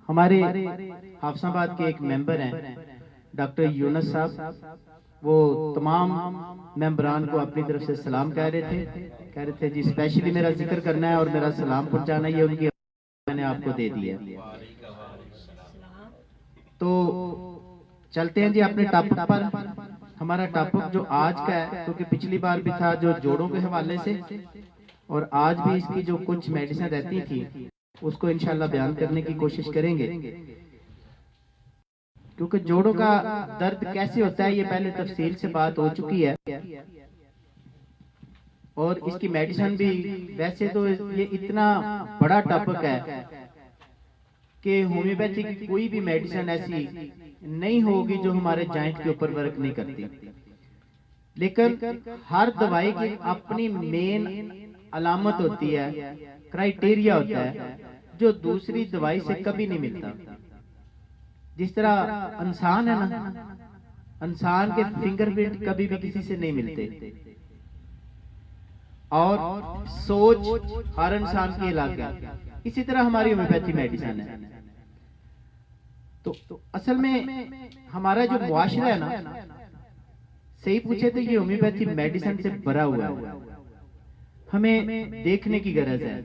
हमारे हाफसाबाद के एक मेंबर हैं डॉक्टर यूनुस साहब, वो तमाम मेंबरान को अपनी तरफ से सलाम कह रहे थे जी स्पेशली मेरा जिक्र करना है और मेरा सलाम पहुंचाना, ये उनकी मैंने आपको दे दिया। तो चलते हैं जी अपने टॉपिक पर। हमारा टॉपिक जो आज का है, क्योंकि पिछली बार भी था जो जोड़ों के हवाले से, और आज भी इसकी जो कुछ मेडिसिन रहती थी उसको इंशाल्लाह बयान करने की कोशिश करेंगे। क्योंकि जोड़ों का दर्द कैसे होता है ये पहले तफसील से बात हो चुकी है, और इसकी मेडिसिन भी वैसे तो ये इतना बड़ा टॉपिक है कि होम्योपैथी की कोई भी मेडिसिन ऐसी नहीं होगी जो हमारे जॉइंट के ऊपर वर्क नहीं करती, लेकिन हर दवाई की अपनी मेन अलामत होती है, क्राइटेरिया होता है जो दूसरी दवाई से कभी नहीं मिलता। जिस तरह इंसान है ना, इंसान के फिंगरप्रिंट कभी भी किसी से नहीं मिलते, और सोच हर इंसान की अलग है, इसी तरह हमारी होम्योपैथी मेडिसिन है। तो असल में हमारा जो मुआशरा है ना, सही पूछे तो ये होम्योपैथी मेडिसिन से भरा हुआ है। हमें देखने की गरज है,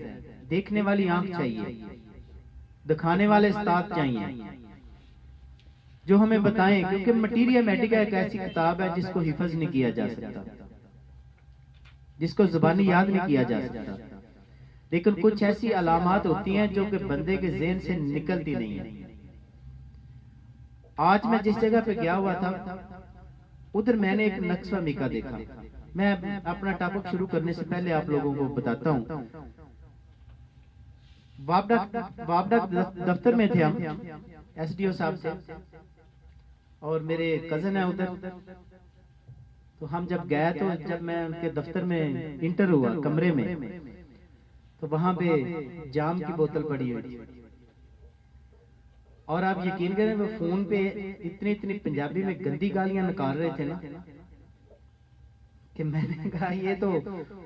देखने वाली आंख चाहिए, दिखाने वाले उस्ताद चाहिए जो हमें बताएं, क्योंकि मटीरिया मेडिका एक ऐसी किताब है जिसको हिफज नहीं किया जा सकता, जिसको जुबानी याद नहीं किया जा सकता, लेकिन कुछ ऐसी अलामात होती हैं जो कि बंदे के ज़हन से निकलती नहीं है। आज मैं जिस जगह पे गया हुआ था उधर मैंने एक नक्शा मीका देखा। मैं अपना टॉपिक शुरू करने से पहले आप लोगों को बताता हूँ। वापडा दफ्तर में थे हम एसडीओ साहब से, और मेरे कजन है उधर। तो हम जब गए तो जब मैं उनके दफ्तर में इंटर हुआ कमरे में, तो वहां पे जाम की बोतल पड़ी हुई थी, और आप यकीन करें वो फोन पे इतनी पंजाबी में गंदी गालियां निकाल रहे थे ना, कि मैंने कहा ये तो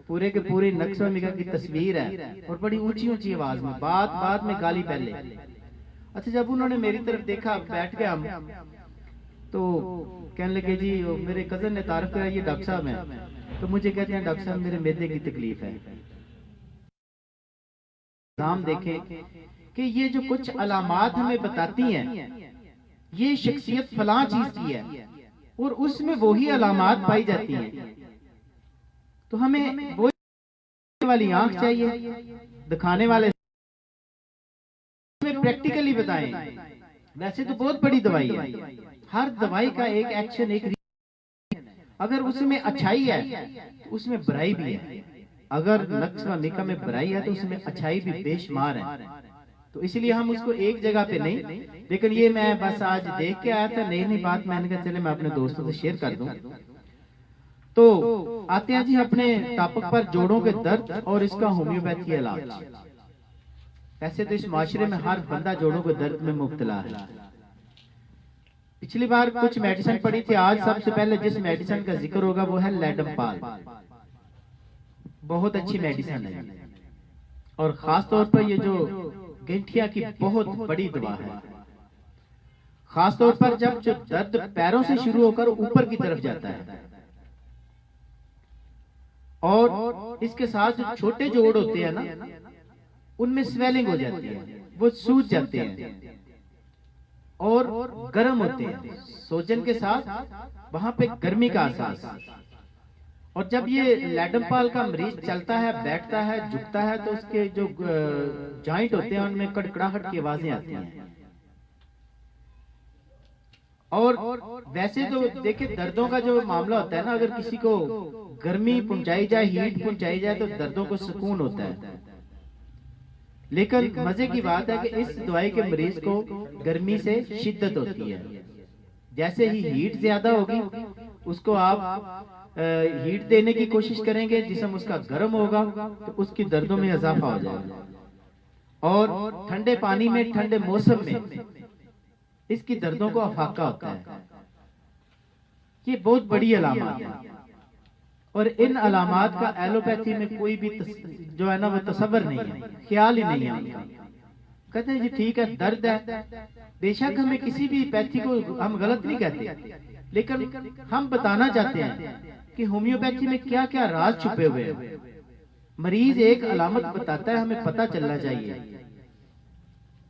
पूरे के पूरे नक्शा मिका की तस्वीर है, और बड़ी ऊंची ऊंची आवाज में, बात में गाली पहले। अच्छा, जब उन्होंने मेरी तरफ देखा, बैठ गया हम, तो कहने लगे जी मेरे कजन ने तारीफ करा, ये डॉक्टर साहब हैं। तो मुझे कहते हैं डॉक्टर साहब मेरे मैदे की तकलीफ है। नाम देखें कि ये जो कुछ अलामात हमें बताती हैं, ये शख्सियत फलां चीज की है, और उसमें वही अलामात पाई जाती हैं। तो हमें वो वाली आंख चाहिए, दिखाने वाले प्रैक्टिकली बताएं। वैसे तो बहुत बड़ी दवाई है, हर दवाई का एक एक्शन, एक अगर उसमें अच्छाई है तो उसमें बुराई भी है, अगर नक्शा मिका में बुराई है तो उसमें अच्छाई भी बेशुमार है। तो इसलिए हम उसको एक जगह पे नहीं, लेकिन ये मैं बस आज देख के आया था, नई बात मैंने कहा चले मैं अपने दोस्तों से शेयर कर दूं। तो आते हैं जी अपने टॉपिक पर, जोड़ों के दर्द और इसका होम्योपैथी इलाज। ऐसे तो इस माशरे में हर बंदा जोड़ों के दर्द में मुब्तला है। पिछली बार कुछ मेडिसिन पड़ी थी, आज सबसे पहले जिस मेडिसिन का जिक्र होगा वो है लैडमपाल। बहुत अच्छी मेडिसिन है, और खास तौर पर ये जो गंठिया की बहुत बड़ी दवा है, खास तौर पर जब जो दर्द पैरों से शुरू होकर ऊपर की तरफ जाता है, और इसके साथ जो छोटे जोड़ होते हैं ना, उनमें स्वेलिंग हो जाती है, वो सूज जाते हैं और गर्म होते हैं, सोजन के साथ वहां पे गर्मी का एहसास। और जब ये लैडमपाल का मरीज चलता है, बैठता है, झुकता है, तो उसके जो जॉइंट होते हैं उनमें कड़कड़ाहट की आवाजें आती हैं। और वैसे तो देखिए दर्दों का जो मामला होता है ना, अगर किसी को गर्मी पहुंचाई जाए, हीट पहुंचाई जाए, तो दर्दों को सुकून होता है। लेकिन मजे की बात है कि इस दवाई के मरीज को गर्मी से शिद्दत होती है। जैसे ही हीट ज्यादा होगी, उसको आप हीट देने की कोशिश करेंगे, जिस्म उसका गर्म होगा तो उसकी दर्दों में इजाफा हो जाएगा। और ठंडे पानी में, ठंडे मौसम में इसकी दर्दों को अफाका होता है। ये बहुत बड़ी अलामत है, और इन अलामात का एलोपैथी में कोई भी जो है ना वो तसव्वुर नहीं है, ख्याल ही नहीं है उनका। कहते हैं जी ठीक है, दर्द है, बेशक हमें किसी भी पैथी को हम गलत नहीं कहते, लेकिन हम बताना चाहते हैं कि होम्योपैथी में क्या क्या राज छुपे हुए हैं। मरीज एक अलामत बताता है, हमें पता चलना चाहिए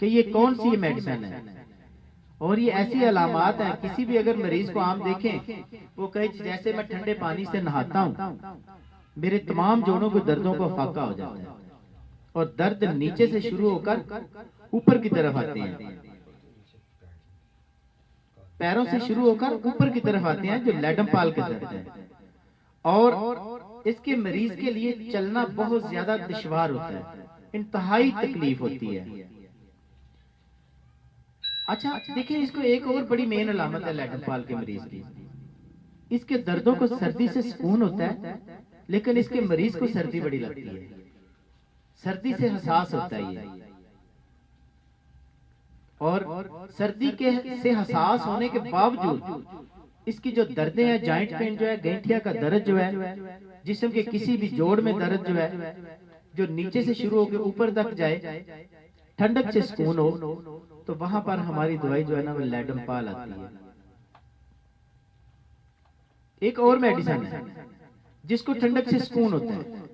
कि ये कौन सी मेडिसिन है। और ये ऐसी अलामत है, किसी भी अगर मरीज को आम देखें, वो कहे जैसे मैं ठंडे पानी से नहाता हूँ, मेरे तमाम जोड़ों को दर्दों को फाका हो जाता है, और दर्द नीचे से शुरू होकर ऊपर की तरफ आते हैं, पैरों से शुरू होकर ऊपर की तरफ आते हैं, जो लैडमपाल के दर्द है। और इसके मरीज के लिए चलना बहुत ज्यादा दुश्वार होता है, इंतहाई तकलीफ होती है। अच्छा देखिए, इसको एक और बड़ी मेन अलामत है लैडमपाल के मरीज की, इसके दर्दों को सर्दी से सुकून होता है, लेकिन इसके मरीज को सर्दी बड़ी लगती है, सर्दी से हसास होता है ये। और सर्दी के से हसास होने के बावजूद इसकी जो दर्दें हैं, जॉइंट पेन जो है, गैंठिया का दर्द जो है, जिस्म के किसी भी जोड़ में दर्द जो है, जो नीचे से शुरू होकर ऊपर तक जाए, ठंडक से सुकून हो, तो वहां पर हमारी दवाई जो है ना, वो लैडमपाल आती है। एक और मेडिसिन है जिसको ठंडक से सुकून होता है,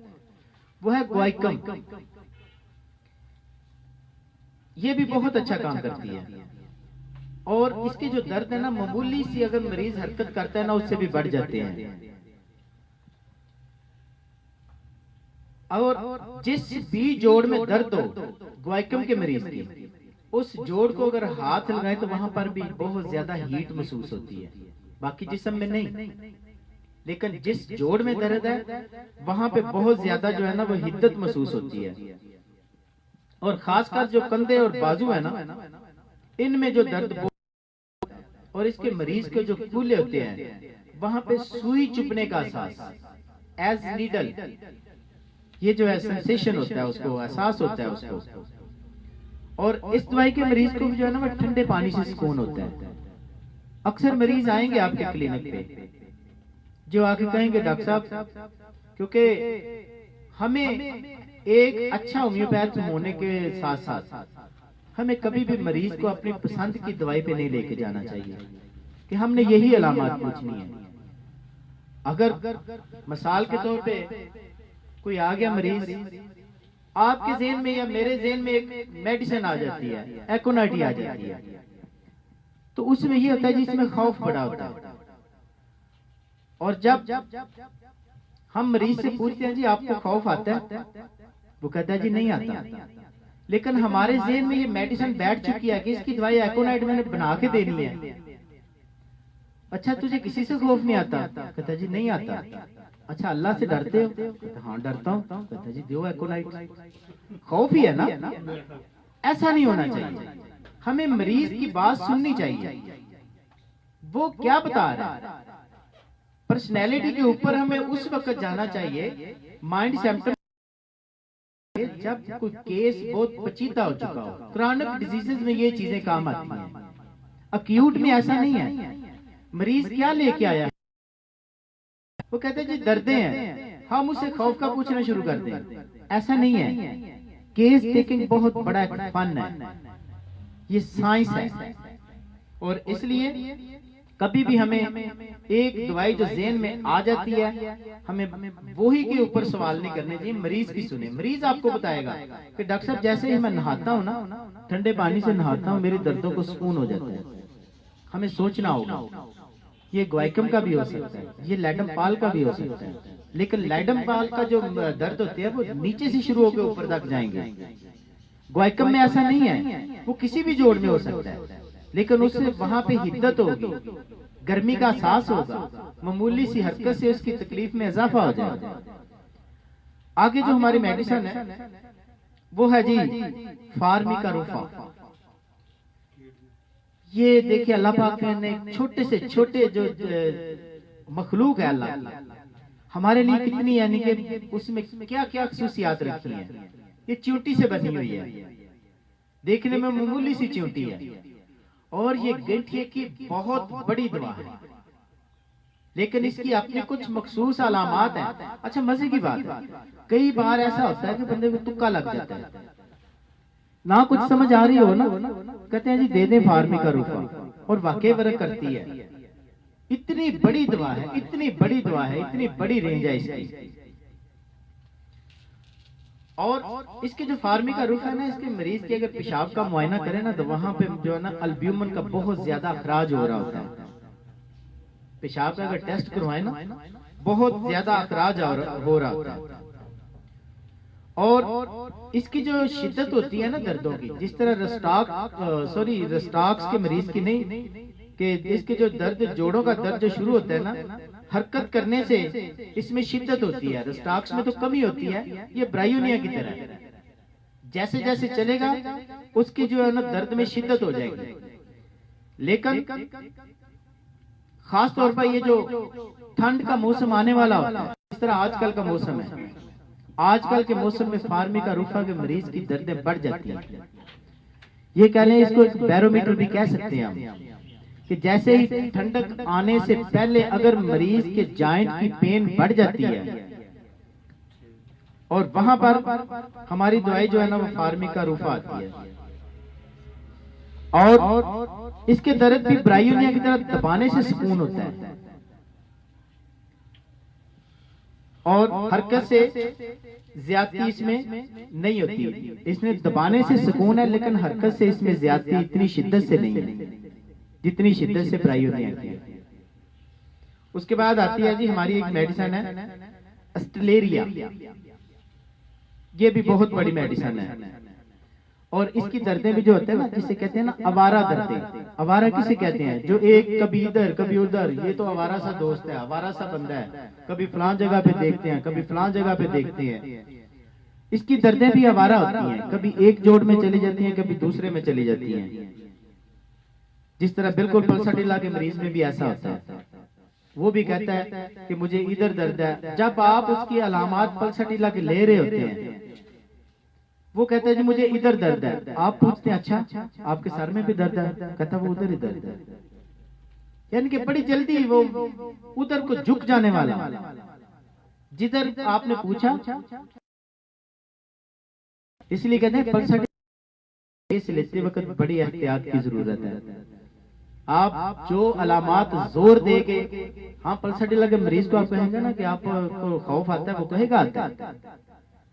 वो है ग्वाइकम। ये भी बहुत अच्छा काम करती है, और इसके जो दर्द है ना, मामूली सी अगर मरीज हरकत करता है ना, उससे भी बढ़ जाते हैं। और जिस भी जोड़ में दर्द हो ग्वाइकम के मरीज की, उस जोड़ को अगर हाथ लगाए तो वहां पर भी बहुत ज्यादा हीट महसूस होती है, बाकी जिस्म में नहीं, लेकिन जिस जोड़ में दर्द है वहां पे बहुत ज्यादा जो है ना, वो हिद्दत महसूस होती है। और खासकर जो कंधे और बाजू है ना, इनमें जो दर्द, और इसके मरीज के जो कूल्हे होते हैं, वहां पे सुई चुभने का एहसास, एज नीडल, ये जो है सेंसेशन होता है, उसको एहसास होता है उसको। और इस दवाई के मरीज को भी जो है ना, वो ठंडे पानी से सुकून होता है। अक्सर मरीज आएंगे आपके क्लिनिक पे, जो आके कहेंगे डॉक्टर साहब, क्योंकि हमें एक अच्छा होम्योपैथ होने के साथ साथ हमें कभी भी मरीज को अपनी पसंद की दवाई पे नहीं लेके जाना चाहिए कि हमने यही अलामत पूछनी है। अगर मिसाल के तौर पे कोई आ गया मरीज, आपके ज़हन में या मेरे ज़हन में एक मेडिसिन आ जाती है, एकोनाइट आ जाती है, तो उसमें ये होता है जिसमें खौफ बड़ा होता है। और जब हम मरीज से पूछते हैं जी आपको खौफ आता है, वो कहता है जी नहीं आता, लेकिन हमारे ज़हन में ये मेडिसिन बैठ चुकी है कि इसकी दवाई एकोनाइट मैंने बना के देनी है। अच्छा तुझे किसी से खौफ नहीं आता? कहता है जी नहीं आता। अच्छा अल्लाह से डरते हो? कहता हाँ डरता हूँ। कहता जी दो एकोनाइट, खौफ ही है ना। ऐसा नहीं होना चाहिए, हमें मरीज की बात सुननी चाहिए, वो क्या बता रहा है। पर्सनैलिटी के ऊपर हमें उस वक्त जाना चाहिए माइंड सिम्टम, जब कोई केस बहुत पेचीदा हो चुका हो। क्रॉनिक डिजीजेस में ये चीजें काम आती हैं, अक्यूट में ऐसा नहीं है। मरीज क्या लेके आया है, वो कहते हैं जी दर्दें हैं, हम उससे खौफ का पूछना शुरू कर दें। ऐसा नहीं है, केस टेकिंग बहुत बड़ा एक फन है, ये साइंस है। और इसलिए कभी भी हमें एक दवाई जो ज़हन में आ जाती है, हमें वही के ऊपर सवाल नहीं करने चाहिए, मरीज की सुने। मरीज आपको बताएगा कि डॉक्टर साहब जैसे ही मैं नहाता हूँ ना, ठंडे पानी से नहाता हूँ, मेरे दर्दों को सुकून हो जाता है। हमें सोचना होगा, ये ग्वाइकम का भी हो सकता है, ये लैडमपाल का भी हो सकता है, लेकिन लैडमपाल का जो दर्द होते हैं वो नीचे से शुरू होकर ऊपर तक जाएंगे। ग्वाइकम में ऐसा नहीं है, वो किसी भी जोड़ में हो सकता है, लेकिन उससे वहां पे हिद्दत होगी, गर्मी का एहसास होगा, मामूली सी हरकत से उसकी तकलीफ में इजाफा हो जाएगा। आगे जो हमारी मेडिसिन है वो है जी फार्मिका रूफा। ये देखिए अल्लाह पाक ने छोटे से छोटे जो मखलूक है अल्लाह हमारे लिए कितनी, यानी कि उसमें क्या क्या खसूसियात रखी है। ये चींटी से बनी हुई है, देखने में मामूली सी चींटी है, और ये गठिए की बहुत बड़ी दवा है, लेकिन इसकी अपनी कुछ मखसूस अलामात हैं। अच्छा मजे की बात है, कई बार ऐसा होता है कि बंदे को तुक्का लग जाता है ना कुछ समझ आ रही हो ना, कहते हैं जी दे दे फार्मिका रूफा, और वाकई वर्क करती है। इतनी बड़ी दवा है, इतनी बड़ी दवा है, इतनी बड़ी रेंज है इसकी। और इसके जो फार्मिका रूफा है ना, इसके मरीज के अगर पेशाब का मुआयना करें ना, तो वहां पे जो है ना अल्ब्यूमिन का बहुत ज्यादा अखराज हो रहा होता है। पेशाब का अगर टेस्ट करवाए ना, बहुत ज्यादा अखराज हो रहा होता है। और इसकी जो शिद्दत होती है ना दर्दों की, जिस तरह रस्टाक्स के मरीज की नहीं, कि इसके जो दर्द, जोड़ों का दर्द जो शुरू होता है ना, हरकत करने से इसमें शिद्दत होती है। रस्टाक्स में तो कमी होती है, ये ब्रायोनिया की तरह है। जैसे जैसे चलेगा उसकी जो है ना दर्द में शिद्दत हो जाएगी। लेकिन खास तौर पर ये जो ठंड का मौसम आने वाला होता है, इस तरह आजकल का मौसम है, आजकल के मौसम में फार्मिका रूफा के मरीज की दर्दें बढ़ जाती हैं। ये कह लें, इसको एक बैरोमीटर भी कह सकते हैं हम, कि जैसे ही ठंडक आने से पहले अगर मरीज के जॉइंट की पेन बढ़ जाती है, और वहां पर हमारी दवाई जो है ना वो फार्मिका रूफा आती है। और इसके दर्द भी ब्रायोनिया की तरह दबाने से सुकून होता है, और हरकत से ज्यादती इसमें नहीं होती। इसमें दबाने से सुकून है, लेकिन हरकत से इसमें ज्यादती इतनी शिद्दत से नहीं है जितनी शिद्दत से ब्रायोनिया की है। उसके बाद आती है जी हमारी एक मेडिसिन है अस्टलेरिया। ये भी बहुत बड़ी मेडिसिन है, और इसकी दर्दें भी जो होते हैं ना, जिसे कहते हैं ना आवारा दर्दें। आवारा किसे कहते हैं? जो एक कभी इधर कभी उधर, ये तो आवारा सा दोस्त है, आवारा सा बंदा है, कभी फलां जगह पे देखते हैं, कभी फलां जगह पे देखते हैं। इसकी दर्दें भी आवारा होती हैं, कभी एक जोड़ में चली जाती हैं, कभी दूसरे में चली जाती हैं। जिस तरह बिल्कुल पल्साटिला के मरीज में भी ऐसा होता है, वो भी कहता है कि मुझे इधर दर्द है। जब आप उसकी अलामात पल्साटिला के ले रहे होते हैं, वो कहता है जी मुझे इधर दर्द है। आप पूछते हैं अच्छा आपके सर में भी दर्द है? कहता वो उधर ही दर्द है। यानी कि बड़ी जल्दी वो उधर को झुक जाने वाला, जिधर आपने पूछा। इसलिए कहते हैं पल्साटिला लेते वक्त बड़ी एहतियात की जरूरत है। आप जो अलामात जोर देके, हाँ पल्साटिला के मरीज को आप कहेंगे ना कि आपको खौफ आता है, वो कहेगा आता है,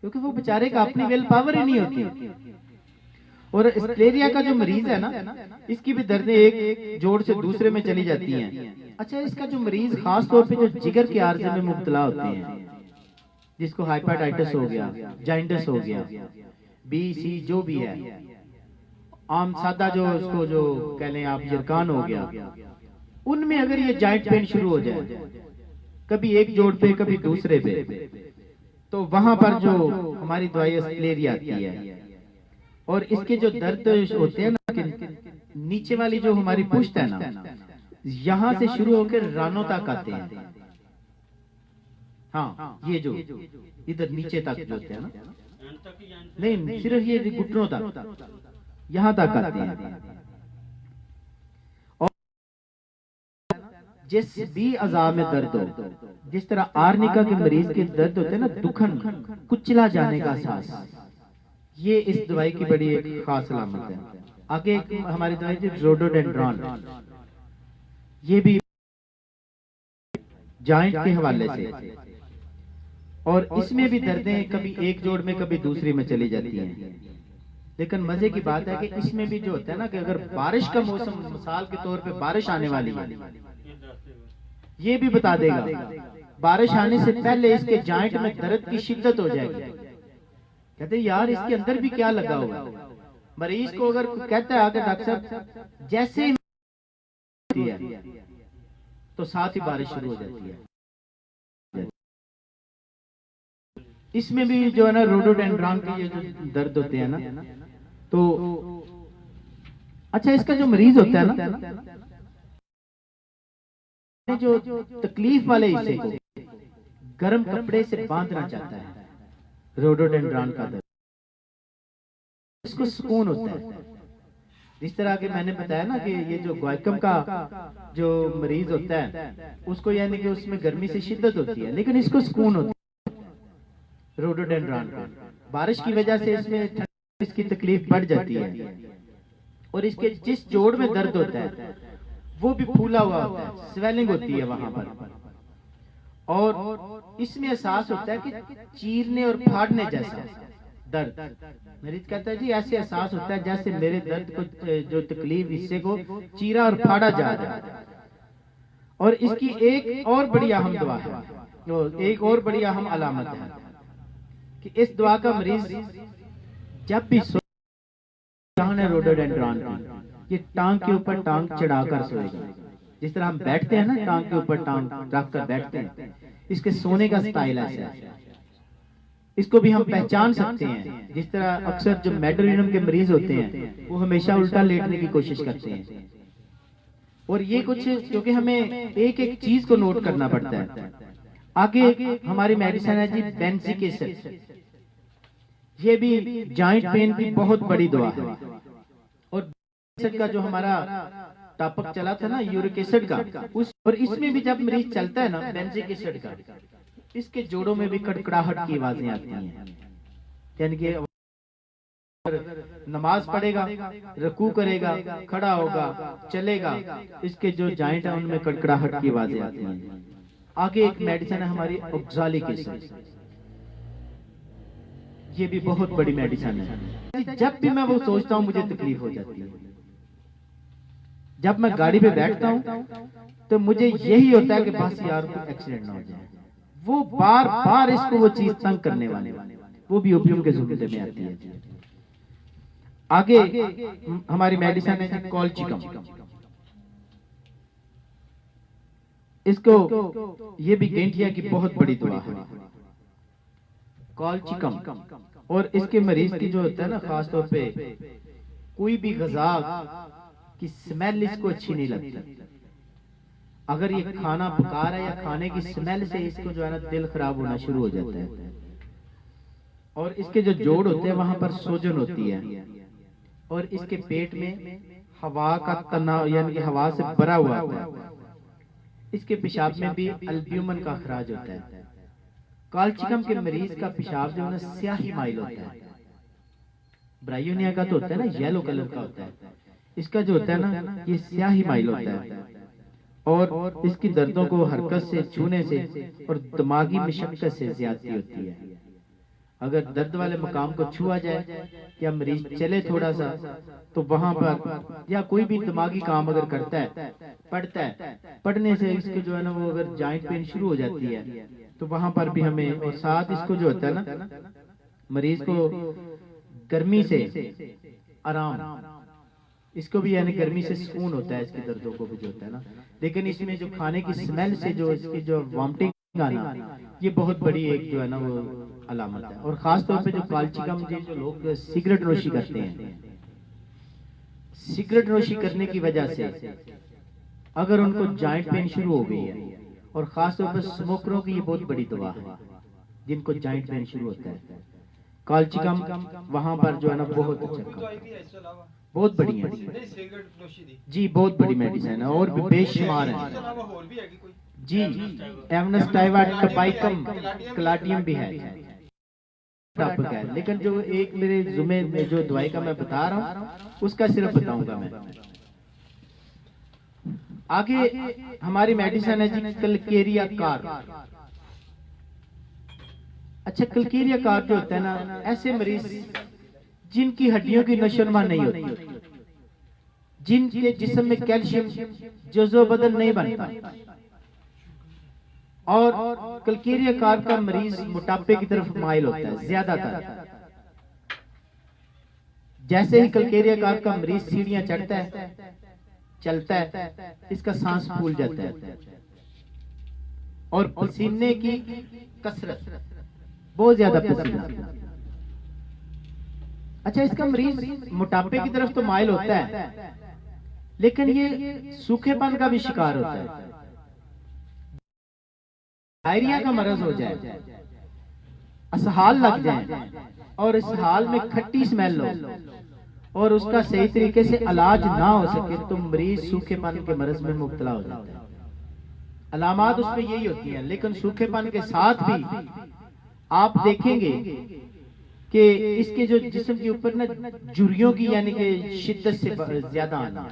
क्योंकि वो बेचारे का अपनी विल पावर ही नहीं होती। और अस्टलेरिया का जो मरीज है ना, इसकी भी दर्दें एक जोड़ से दूसरे में चली जाती हैं। अच्छा, इसका जो मरीज खास तौर पे जो जिगर के आर्जे में मुब्तला होते हैं, जिसको हाइपेटाइटिस हो गया, जाइंटिस हो गया, BC जो भी है, आम सादा जो उसको जो कह लें आप जिरकान हो गया, उनमें अगर ये जॉइंट पेन शुरू हो जाए, कभी एक जोड़ पे कभी दूसरे पे, तो वहां पर जो हमारी दवाई अस्टलेरिया आती है। और इसके जो दर्द होते हैं ना, कि नीचे वाली जो हमारी पुश्त है ना, यहां से शुरू होकर रानों तक आते हैं। हाँ, ये जो इधर नीचे तक जो होते हैं ना, नहीं सिर्फ ये घुटनों तक, यहां तक आते हैं। और जिस भी अज़ा में दर्द हो, जिस तरह आर्निका के मरीज के दर्द होते हैं ना, दुखन, कुचला जाने का एहसास, ये इस दवाई की बड़ी एक खास अलामत है। आगे एक हमारी दवाई जो रोडोडेंड्रॉन, ये भी जॉइंट के हवाले से, और इसमें भी दर्दें कभी एक जोड़ में कभी दूसरी में चली जाती हैं। लेकिन मजे की बात है कि इसमें भी जो होता है ना, कि अगर बारिश का मौसम, मिसाल के तौर पे बारिश आने वाली है, ये भी बता देगा। बारिश आने से पहले इसके जॉइंट में दर्द की शिद्दत हो जाएगी। कहते यार इसके अंदर भी क्या लगा हुआ। मरीज को अगर कहता है आगे डॉक्टर साहब जैसे ही है, तो साथ ही बारिश शुरू हो जाती है। इसमें भी जो है ना रोडोडेंड्रॉन के ये जो दर्द होते हैं ना, तो अच्छा इसका जो मरीज होता है ना, जो तकलीफ वाले हिस्से को गर्म कपड़े से बांधना चाहता है, रोडोडेंड्रॉन का दर्द, इसको सुकून होता है। जिस तरह के मैंने बताया ना कि ये जो ग्वाइकम का जो मरीज होता है, उसको यानी कि उसमें गर्मी से शिद्दत होती है, लेकिन इसको सुकून होता है रोडोडेंड्रॉन का। बारिश की वजह से इसमें इसकी तकलीफ बढ़ जाती है और इसके जिस जोड़ में दर्द होता है वो भी फूला हुआ होता है, स्वेलिंग होती है वहां पर, और इसमें एहसास होता है कि चीरने और फाड़ने जैसा दर्द। मरीज कहता है जी ऐसे एहसास होता है जैसे मेरे दर्द को, जो तकलीफ, हिस्से को चीरा और फाड़ा जा रहा है। और इसकी एक और बड़ी अहम दुआ है, एक और बड़ी अहम अलामत है कि इस दुआ का मरीज जब भी रोडोडेंड्रॉन की, ये टांग के ऊपर टांग चढ़ाकर सोएगा। जिस तरह हम बैठते हैं ना, टांग के ऊपर टांग रखकर बैठते हैं, इसके सोने का स्टाइल ऐसा है। इसको भी हम पहचान सकते हैं। जिस तरह अक्सर जो मेडोरिनम के मरीज होते हैं वो हमेशा उल्टा लेटने की कोशिश करते हैं, और ये कुछ क्योंकि हमें एक एक चीज को नोट करना पड़ता है। आगे हमारी मेडिसिन है जी बेंजिक एसिड। ये भी जॉइंट पेन की बहुत बड़ी दवा है। और एसिड का जो हमारा टॉपिक चला था ना यूरिक एसिड का, उस और इसमें भी जब मरीज चलता है ना बेंजिक एसिड का, इसके जोड़ों में भी कड़कड़ाहट की आवाजें आती हैं। यानी कि नमाज पढ़ेगा, रुकू करेगा, खड़ा होगा, चलेगा, इसके जो जॉइंट है उनमें कड़कड़ाहट की आवाजें आती हैं। आगे एक मेडिसिन है हमारी ऑक्सैलिक एसिड। ये भी बहुत बड़ी मेडिसिन है। जब भी मैं वो सोचता हूँ मुझे तकलीफ हो जाती है। जब मैं गाड़ी पे बैठता हूँ तो मुझे यही होता है कि बस यार कोई एक्सीडेंट ना हो जाए। वो बार बार इसको वो चीज तंग करने वाले, वो भी ओपियम के जुमले में आती है। आगे हमारी मेडिसिन है कॉलचिकम। इसको ये भी गेंठिया की बहुत बड़ी दवा है कॉलचिकम। और इसके मरीज की जो होता है ना, खास तौर पे कोई भी ग़िज़ा की स्मेल इसको अच्छी नहीं लगती। अगर ये खाना पका रहा है या खाने की स्मेल से इसको जो है ना दिल खराब होना शुरू हो जाता है। और इसके जो जोड़ होते हैं वहां पर सोजन होती है, और इसके पेट में हवा का तनाव यानी कि हवा से भरा हुआ होता है। इसके पेशाब में भी अल्ब्यूमिन का अखराज होता है। कॉलचिकम के मरीज का पेशाब जो है ना स्याही माइल होता है। ब्रायोनिया का तो होता है ना येलो कलर का होता है, इसका जो होता है ना ये स्याही माइल होता है। और इसकी दर्दों को हरकत से, छूने से और दिमागी मशक्कत से ज्यादती होती है। अगर दर्द वाले मकाम को छुआ जाए या मरीज चले थोड़ा सा, तो वहां पर या कोई भी दिमागी काम अगर करता है, पढ़ता है, पढ़ने से इसके जो है ना वो अगर जॉइंट पेन शुरू हो जाती है तो वहां पर भी हमें, और साथ इसको जो होता है ना मरीज को गर्मी से आराम, इसको भी यानी गर्मी से सुकून होता है इसके दर्दों को भी जो होता है ना। लेकिन इसमें जो खाने की स्मेल से जो इसकी जो वॉमिटिंग आना, ये बहुत बड़ी एक जो है ना वो अलामत है। और खास तौर पे जो कॉलचिकम जो लोग सिगरेट नोशी करते हैं, सिगरेट नोशी करने की वजह से अगर उनको जॉइंट पेन शुरू हो गई है, और खास तौर पर स्मोकरों की ये बहुत बड़ी दवा है जिनको जॉइंट पेन शुरू होता है, कॉलचिकम वहां पर जो है ना बहुत अच्छा, बहुत बढ़िया जी, बहुत बड़ी मेडिसिन है और भी बेशुमार है जी। एमनेस्टाइवा, टपाइकम, क्लाडियम भी है, लेकिन जो एक मेरे जुमे में जो दवाई का मैं बता रहा हूँ उसका सिर्फ बताऊंगा मैं। आगे हमारी मेडिसिन है जी कलकेरिया कार। अच्छा, कलकेरिया कार जो होता है ना, ऐसे मरीज जिनकी हड्डियों की नशोनुमा नहीं होती, जिनके जिस्म में कैल्शियम जज़ो बदल नहीं बनता, और कलकेरिया कार का मरीज मोटापे की तरफ माइल होता है ज्यादातर। जैसे ही कलकेरिया कार का मरीज सीढ़ियां चढ़ता है, चलता है, इसका सांस फूल जाता है और पसीने की कसरत, बहुत ज्यादा पसीना। अच्छा, इसका मरीज मोटापे की तरफ तो माइल होता है, लेकिन ये सूखेपन का भी शिकार होता है। डायरिया का मरज हो जाए, असहाल लग जाए और इस हाल में खट्टी स्मेल हो और उसका सही तरीके से इलाज ना हो सके, तो मरीज सूखेपन के मरज में मुब्तला हो जाता है। अलामात उसमें यही होती हैं। लेकिन सूखेपन के साथ भी आप देखेंगे कि इसके जो जिस्म के ऊपर ना झुर्रियों की यानी कि शिद्दत से ज्यादा आना।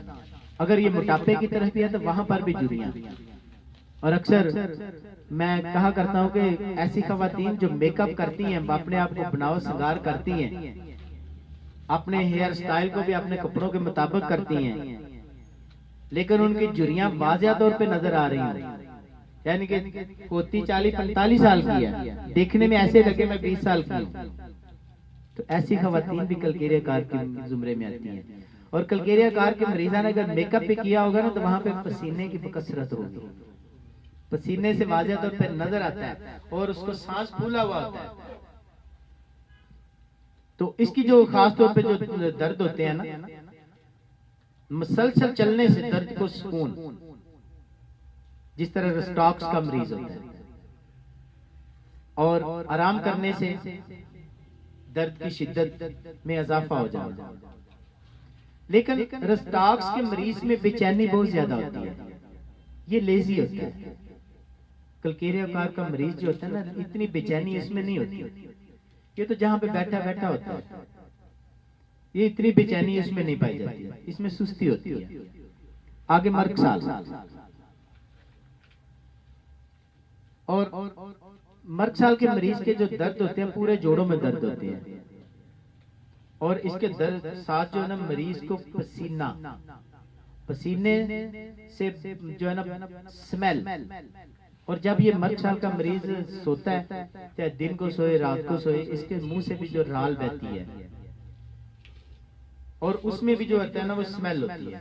अगर ये मोटापे की तरफ भी है तो वहां पर भी झुर्रियां। और अक्सर मैं कहा करता हूं कि ऐसी खवातीन जो मेकअप करती हैं, अपने आप को बनाव श्रृंगार करती हैं, अपने हेयर स्टाइल को भी अपने कपड़ों के मुताबिक करती हैं, लेकिन उनकी झुर्रियां वाज़िया तौर पे नजर आ रही हैं, यानी कि होती 40-45 साल की है, देखने में ऐसे लगे मैं 20 साल की हूं। तो ऐसी खवातीन भी कलकेरिया कार के जुमरे में आती हैं। और कलकेरिया कार के मरीजा ने अगर मेकअप भी किया होगा ना तो वहां पे पसीने की कसरत होगी, पसीने से वाज़िया तौर पे नजर आता है और उसको सांस फूला हुआ होता है। तो इसकी जो खास तौर पे जो दर्द होते हैं ना, मसलसल चलने से दर्द को सुकून, जिस तरह स्टॉक्स का मरीज होता है, और आराम करने से दर्द की शिद्दत में इजाफा हो जाना। लेकिन रस्टॉक्स के मरीज में बेचैनी बहुत ज्यादा होती है, ये लेजी होता है। कलकेरिया कार का मरीज जो होता है ना, इतनी बेचैनी इसमें नहीं होती। ये तो जहां पे बैठा बैठा होता है, ये इतनी बेचैनी इसमें नहीं पाई जाती है, इसमें सुस्ती होती है। आगे मर्कसाल, और मर्कसाल के मरीज के जो दर्द होते हैं पूरे जोड़ों में दर्द होते हैं, और इसके दर्द साथ जो है ना मरीज को पसीने से जो है ना स्मेल, और जब ये मर्कसाल का मरीज सोता है, चाहे दिन को सोए रात को सोए, इसके मुंह से भी जो राल बहती है और उसमें भी जो होता है ना वो स्मेल होती है।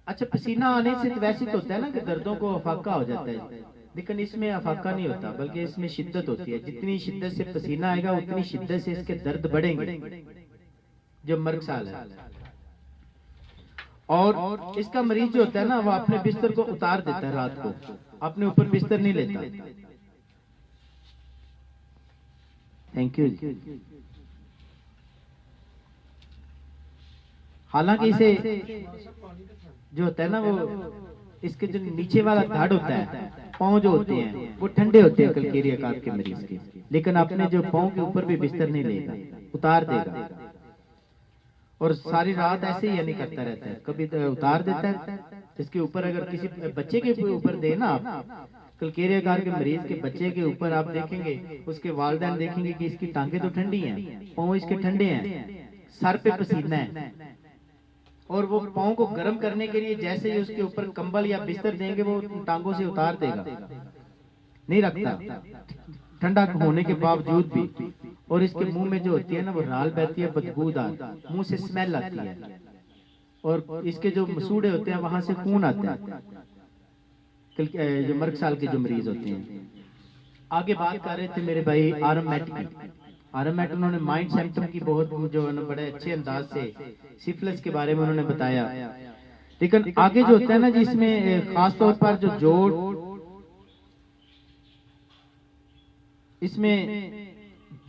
अच्छा, पसीना आने से तो वैसे तो होता है ना कि दर्दों को अफाका हो जाता है, लेकिन इसमें अफाका नहीं होता, बल्कि इसमें शिद्दत होती है। जितनी शिद्दत से पसीना आएगा उतनी शिद्दत से इसके दर्द बढ़ेंगे, जो मर्कसाल है। और इसका मरीज जो होता है ना वो अपने बिस्तर को उतार देता है, रात को अपने ऊपर बिस्तर नहीं लेता। Thank you. हालांकि इसे जो होता है ना वो इसके जो नीचे वाला धड़ होता है, पांव जो होते हैं वो ठंडे होते हैं कलकेरिया कार के मरीज के, लेकिन अपने जो पांव के ऊपर भी बिस्तर नहीं लेगा, उतार देगा। और सारी रात ऐसे ही यानी करता रहता है, कभी उतार देता है। इसके ऊपर अगर किसी बच्चे के ऊपर दे ना आप, कलकेरिया कार के मरीज के बच्चे के ऊपर आप देखेंगे, उसके वालिदैन देखेंगे कि इसकी टांगे तो ठंडी हैं, पांव इसके ठंडे हैं, सर पे पसीना है, और वो पांव को गर्म करने के लिए जैसे ही उसके ऊपर कंबल या बिस्तर देंगे वो टांगों से उतार देगा, नहीं रखता ठंडा होने के बावजूद भी। और इसके मुंह में जो होती है ना वो राल बहती है, बदबूदार, मुंह से स्मेल आती है, और इसके जो मसूड़े होते हैं वहां से खून आता है, जो मर्कसाल के जो मरीज होते हैं। आगे बात कर रहे थे मेरे भाई आरएमएट की। आरएमएट उन्होंने माइंड सिम्टम की बहुत जो है ना बड़े अच्छे अंदाज से सिफिलिस के बारे में उन्होंने बताया। लेकिन आगे जो होता है ना जिसमें खास तौर पर जो जोड़, इसमें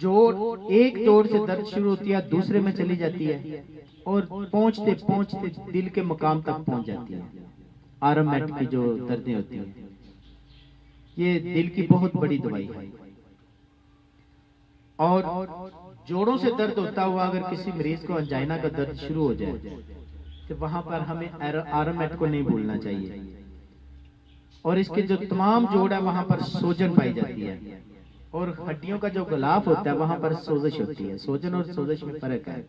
जोड़ एक जोड़ से दर्द शुरू होती है, दूसरे में चली जाती है, और पहुंचते पहुंचते दिल के मकाम तक पहुंच जाती है। आरएमएट की जो दर्दें होती हैं, ये दिल की बहुत बड़ी दवाई है। और जोड़ों से दर्द होता हुआ अगर किसी मरीज को अंजाइना का दर्द शुरू हो जाए तो वहां पर हमें आरएमएट को नहीं भूलना चाहिए। और इसके जो तमाम जोड़ है वहां पर सोजन पाई जाती है, और हड्डियों का जो गुलाफ होता है वहां पर सोजिश होती है। सोजन और सोजिश में फर्क है।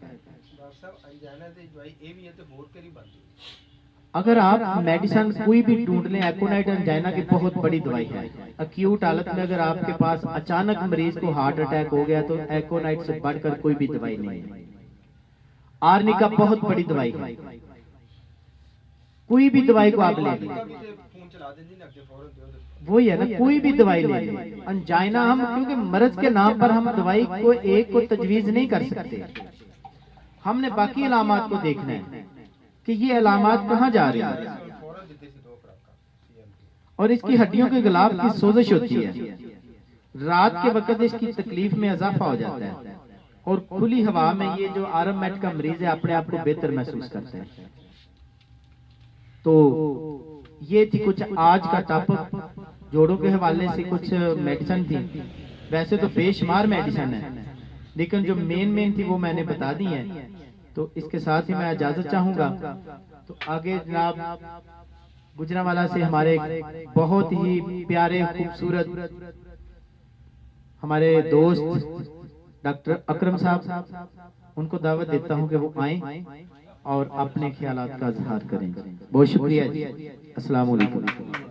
अगर आप मेडिसिन कोई भी ढूंढ लें, एकोनाइट एंजाइना की बहुत बड़ी दवाई है। अक्यूट हालत में अगर आपके पास अचानक मरीज को हार्ट अटैक हो गया तो एकोनाइट से बढ़कर कोई भी दवाई नहीं है। आर्निका बहुत बड़ी दवाई है, कोई भी दवाई को आप ले लें, वही है ना, कोई भी दवाई ले लें। अंजाइना हम क्योंकि मर्ज के नाम पर हम दवाई को एक को तजवीज नहीं कर सकते, हमने बाकी अलामात को देखना है कि ये अलामात कहाँ जा रही है। और इसकी हड्डियों के गुलाब की सोजिश होती है, रात के वक्त इसकी तकलीफ में इजाफा हो जाता है, और खुली हवा में ये जो आरएमएट का मरीज है अपने आप को बेहतर महसूस करता है। तो ये थी कुछ आज का टॉपिक, जोड़ों के हवाले से कुछ मेडिसिन थी। वैसे तो बेशुमार मेडिसिन है, लेकिन जो मेन थी वो मैंने बता दी है। तो इसके साथ ही मैं इजाजत चाहूंगा। तो आगे जनाब गुजरांवाला से हमारे बहुत ही प्यारे खूबसूरत हमारे दोस्त डॉक्टर अकरम साहब, उनको दावत देता हूं कि वो आए और अपने ख्यालात का इजहार करें। बहुत शुक्रिया जी। अस्सलाम वालेकुम।